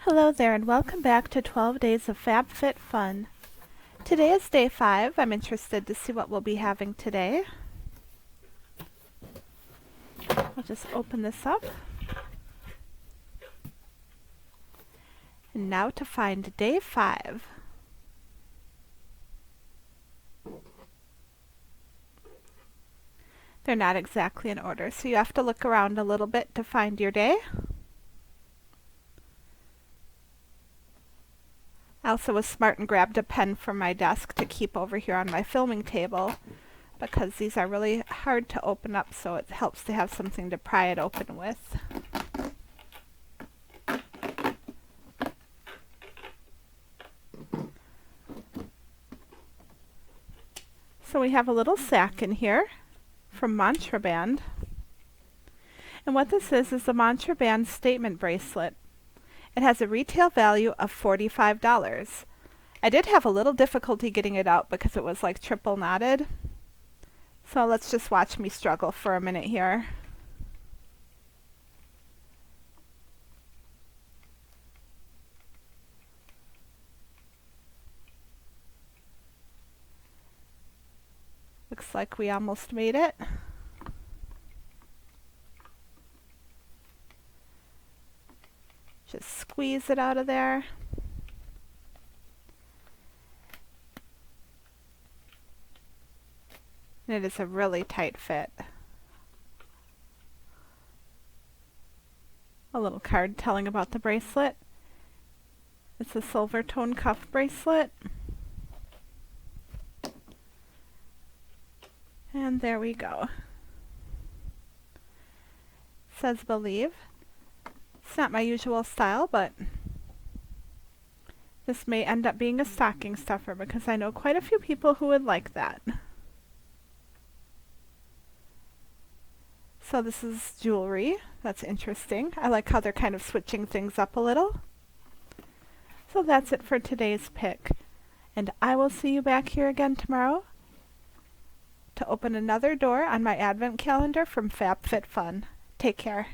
Hello there and welcome back to 12 Days of FabFitFun. Today is day 5. I'm interested to see what we'll be having today. I'll just open this up. And now to find day 5. They're not exactly in order, so you have to look around a little bit to find your day. I also was smart and grabbed a pen from my desk to keep over here on my filming table because these are really hard to open up, so it helps to have something to pry it open with. So we have a little sack in here from Mantra Band. And what this is the Mantra Band statement bracelet. It has a retail value of $45. I did have a little difficulty getting it out because it was like triple knotted. So let's just watch me struggle for a minute here. Looks like we almost made it. Just squeeze it out of there. And it is a really tight fit. A little card telling about the bracelet. It's a silver tone cuff bracelet. And there we go. It says believe. It's not my usual style, but this may end up being a stocking stuffer because I know quite a few people who would like that. So this is jewelry. That's interesting. I like how they're kind of switching things up a little. So that's it for today's pick. And I will see you back here again tomorrow to open another door on my advent calendar from FabFitFun. Take care.